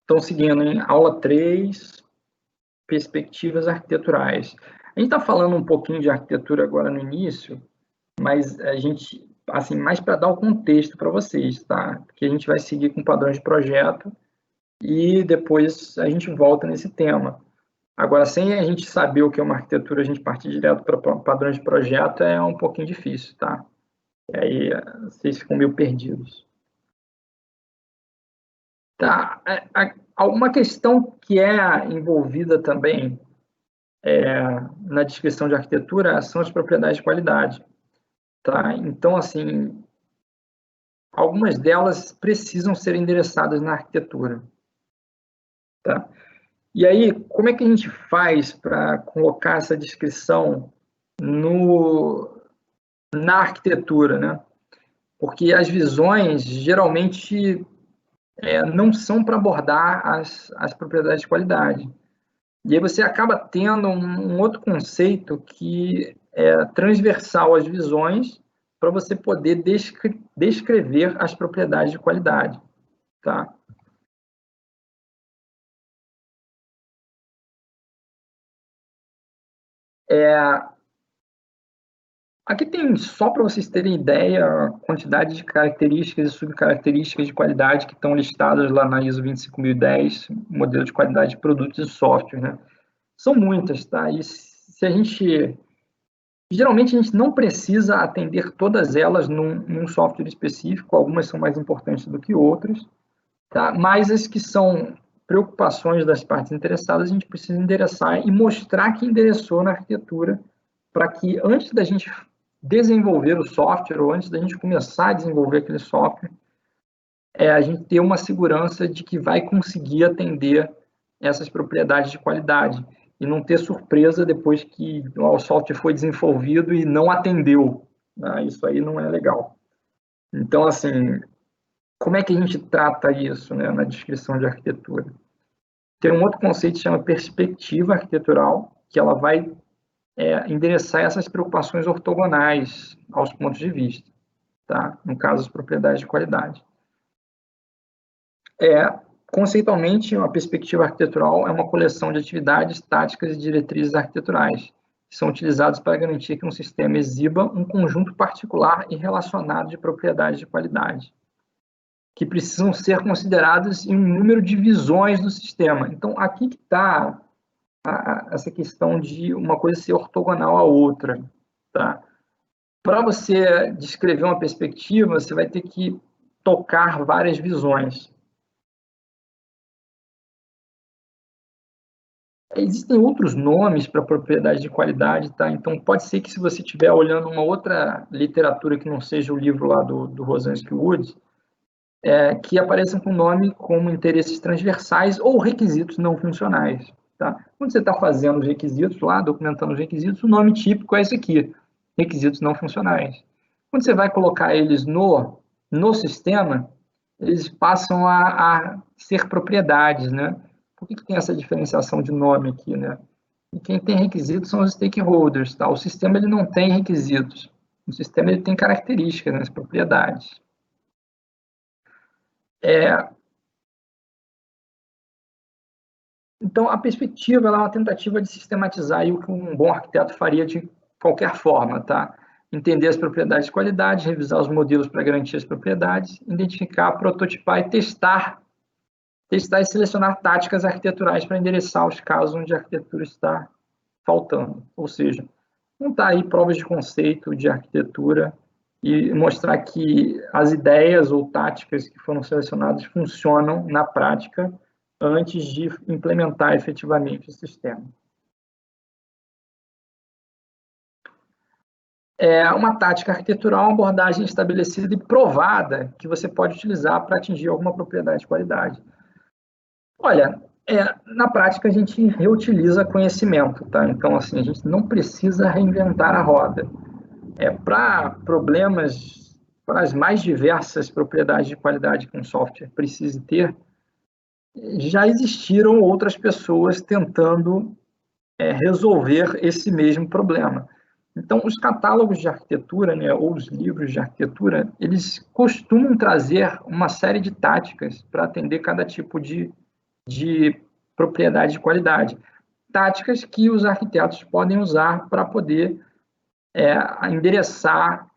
Então, seguindo em aula 3, perspectivas arquiteturais. A gente está falando um pouquinho de arquitetura agora no início, mas a gente, assim, mais para dar o contexto para vocês, tá? Porque a gente vai seguir com padrões de projeto e depois a gente volta nesse tema. Agora, sem a gente saber o que é uma arquitetura, a gente partir direto para padrões de projeto é um pouquinho difícil, tá? E aí vocês ficam meio perdidos. Tá, uma questão que é envolvida também na descrição de arquitetura são as propriedades de qualidade, tá? Então, assim, algumas delas precisam ser endereçadas na arquitetura, tá? E aí, como é que a gente faz para colocar essa descrição na arquitetura, né? Porque as visões geralmente não são para abordar as propriedades de qualidade. E aí você acaba tendo um outro conceito que é transversal às visões para você poder descrever as propriedades de qualidade, tá? Aqui tem, só para vocês terem ideia, a quantidade de características e subcaracterísticas de qualidade que estão listadas lá na ISO 25010, modelo de qualidade de produtos e software, né? São muitas, tá? E se a gente... Geralmente a gente não precisa atender todas elas num software específico, algumas são mais importantes do que outras, tá? Mas as que são preocupações das partes interessadas, a gente precisa endereçar e mostrar que endereçou na arquitetura, para que antes da gente desenvolver o software, ou antes da gente começar a desenvolver aquele software, a gente ter uma segurança de que vai conseguir atender essas propriedades de qualidade e não ter surpresa depois que o software foi desenvolvido e não atendeu, né? Isso aí não é legal. Então, assim, como é que a gente trata isso, né, na descrição de arquitetura? Tem um outro conceito que chama perspectiva arquitetural, que ela vai endereçar essas preocupações ortogonais aos pontos de vista, tá? No caso, as propriedades de qualidade. Conceitualmente, uma perspectiva arquitetural é uma coleção de atividades, táticas e diretrizes arquiteturais que são utilizadas para garantir que um sistema exiba um conjunto particular e relacionado de propriedades de qualidade, que precisam ser consideradas em um número de visões do sistema. Então, aqui que está essa questão de uma coisa ser ortogonal à outra, tá? Para você descrever uma perspectiva, você vai ter que tocar várias visões. Existem outros nomes para propriedade de qualidade, tá? Então, pode ser que se você estiver olhando uma outra literatura que não seja o livro lá do Rosansky Woods, que apareçam com nome como interesses transversais ou requisitos não funcionais, tá? Quando você está fazendo os requisitos lá, documentando os requisitos, o nome típico é esse aqui, requisitos não funcionais. Quando você vai colocar eles no sistema, eles passam a ser propriedades, né? Por que tem essa diferenciação de nome aqui, né? E quem tem requisitos são os stakeholders, tá? O sistema ele não tem requisitos. O sistema ele tem características, né, propriedades. Então, a perspectiva é uma tentativa de sistematizar o que um bom arquiteto faria de qualquer forma, tá? Entender as propriedades de qualidade, revisar os modelos para garantir as propriedades, identificar, prototipar e testar e selecionar táticas arquiteturais para endereçar os casos onde a arquitetura está faltando. Ou seja, montar aí provas de conceito de arquitetura e mostrar que as ideias ou táticas que foram selecionadas funcionam na prática antes de implementar efetivamente o sistema. É uma tática arquitetural, uma abordagem estabelecida e provada que você pode utilizar para atingir alguma propriedade de qualidade. Olha, na prática a gente reutiliza conhecimento, tá? Então, assim, a gente não precisa reinventar a roda. Para problemas, para as mais diversas propriedades de qualidade que um software precise ter, já existiram outras pessoas tentando resolver esse mesmo problema. Então, os catálogos de arquitetura, né, ou os livros de arquitetura, eles costumam trazer uma série de táticas para atender cada tipo de de propriedade de qualidade. Táticas que os arquitetos podem usar para poder endereçar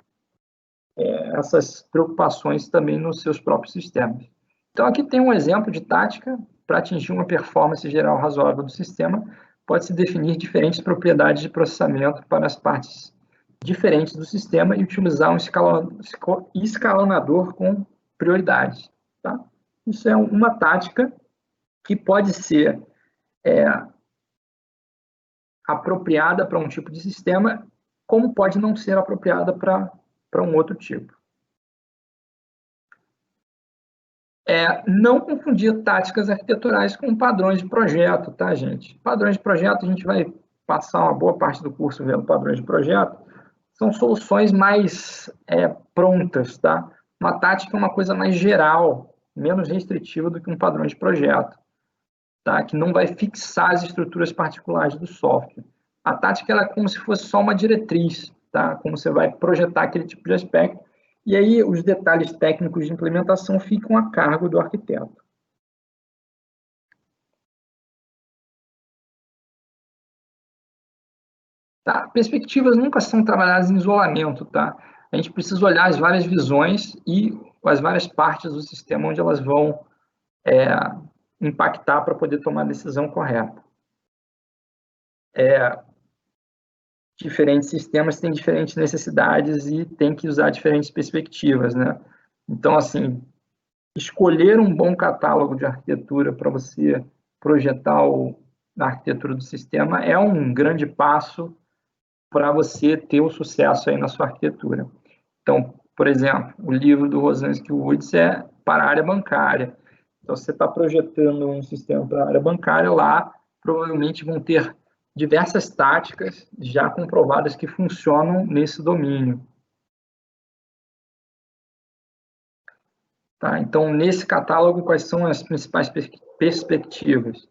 essas preocupações também nos seus próprios sistemas. Então, aqui tem um exemplo de tática para atingir uma performance geral razoável do sistema. Pode-se definir diferentes propriedades de processamento para as partes diferentes do sistema e utilizar um escalonador com prioridades. Tá? Isso é uma tática que pode ser apropriada para um tipo de sistema, como pode não ser apropriada para um outro tipo. Não confundir táticas arquiteturais com padrões de projeto, tá, gente? Padrões de projeto, a gente vai passar uma boa parte do curso vendo padrões de projeto, são soluções mais prontas, tá? Uma tática é uma coisa mais geral, menos restritiva do que um padrão de projeto, tá? Que não vai fixar as estruturas particulares do software. A tática ela é como se fosse só uma diretriz, tá? Como você vai projetar aquele tipo de aspecto, e aí os detalhes técnicos de implementação ficam a cargo do arquiteto. Tá? Perspectivas nunca são trabalhadas em isolamento, tá? A gente precisa olhar as várias visões e as várias partes do sistema onde elas vão impactar para poder tomar a decisão correta. Diferentes sistemas têm diferentes necessidades e tem que usar diferentes perspectivas, né? Então, assim, escolher um bom catálogo de arquitetura para você projetar a arquitetura do sistema é um grande passo para você ter o sucesso aí na sua arquitetura. Então, por exemplo, o livro do Rosansky Woods é para a área bancária. Então, você está projetando um sistema para a área bancária, lá provavelmente vão ter diversas táticas já comprovadas que funcionam nesse domínio. Tá? Então, nesse catálogo, quais são as principais perspectivas?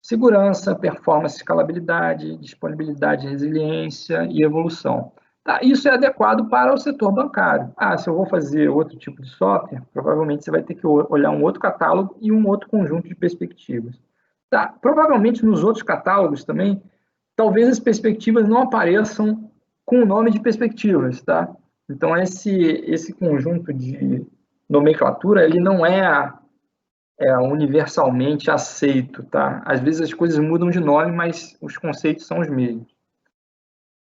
Segurança, performance, escalabilidade, disponibilidade, resiliência e evolução. Tá? Isso é adequado para o setor bancário. Se eu vou fazer outro tipo de software, provavelmente você vai ter que olhar um outro catálogo e um outro conjunto de perspectivas. Tá? Provavelmente nos outros catálogos também, talvez as perspectivas não apareçam com o nome de perspectivas. Tá? Então, esse conjunto de nomenclatura, ele não é universalmente aceito, tá? Às vezes as coisas mudam de nome, mas os conceitos são os mesmos.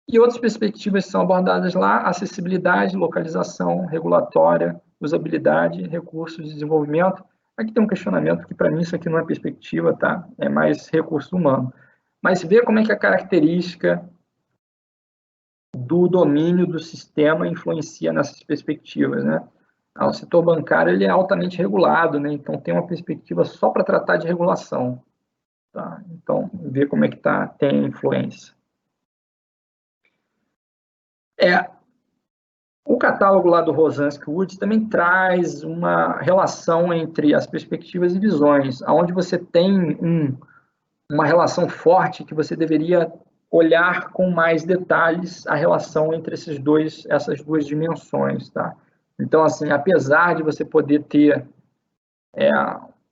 E outras perspectivas são abordadas lá: acessibilidade, localização, regulatória, usabilidade, recursos de desenvolvimento. Aqui tem um questionamento que, para mim, isso aqui não é perspectiva, tá? É mais recurso humano. Mas vê como é que a característica do domínio do sistema influencia nessas perspectivas, né? O setor bancário ele é altamente regulado, né? Então tem uma perspectiva só para tratar de regulação. Tá? Então, ver como é que tem influência. O catálogo lá do Rosansky Woods também traz uma relação entre as perspectivas e visões, onde você tem uma relação forte que você deveria olhar com mais detalhes a relação entre essas duas dimensões, tá? Então, assim, apesar de você poder ter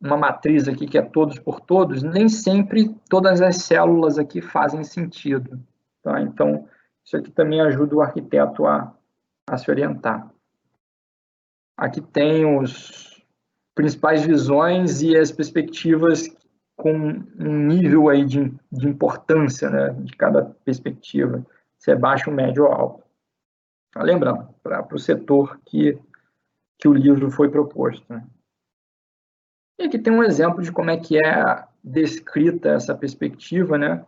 uma matriz aqui que é todos por todos, nem sempre todas as células aqui fazem sentido, tá? Então, isso aqui também ajuda o arquiteto a se orientar. Aqui tem os principais visões e as perspectivas com um nível aí de importância, né, de cada perspectiva, se é baixo, médio ou alto. Lembrando, para o setor que o livro foi proposto. Né? E aqui tem um exemplo de como é que é descrita essa perspectiva, né?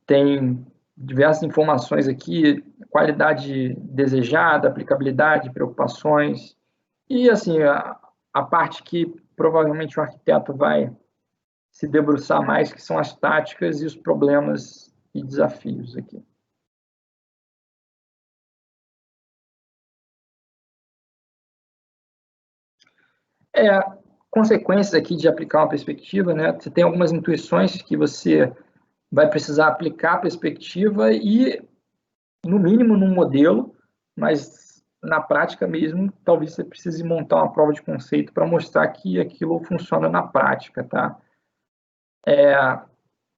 Tem diversas informações aqui: qualidade desejada, aplicabilidade, preocupações, e assim, a parte que provavelmente o arquiteto vai se debruçar mais, que são as táticas e os problemas e desafios aqui. Consequências aqui de aplicar uma perspectiva, né? Você tem algumas intuições que você vai precisar aplicar a perspectiva e, no mínimo, num modelo, mas na prática mesmo, talvez você precise montar uma prova de conceito para mostrar que aquilo funciona na prática, tá?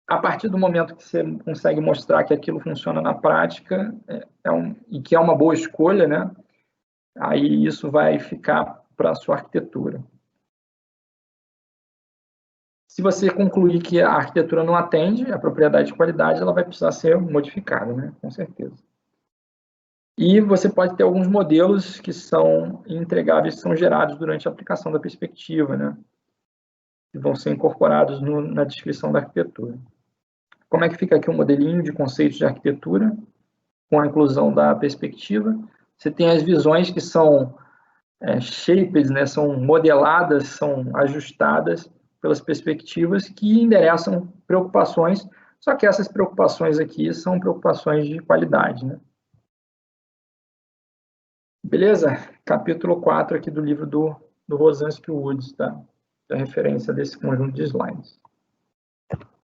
A partir do momento que você consegue mostrar que aquilo funciona na prática e que é uma boa escolha, né? Aí isso vai ficar para a sua arquitetura. Se você concluir que a arquitetura não atende a propriedade de qualidade, ela vai precisar ser modificada, né? Com certeza. E você pode ter alguns modelos que são entregáveis, que são gerados durante a aplicação da perspectiva, né? Que vão ser incorporados na descrição da arquitetura. Como é que fica aqui o modelinho de conceitos de arquitetura, com a inclusão da perspectiva? Você tem as visões que são shaped, né? São modeladas, são ajustadas pelas perspectivas que endereçam preocupações, só que essas preocupações aqui são preocupações de qualidade, né? Beleza? Capítulo 4 aqui do livro do Rosansky Woods, tá? A referência desse conjunto de slides.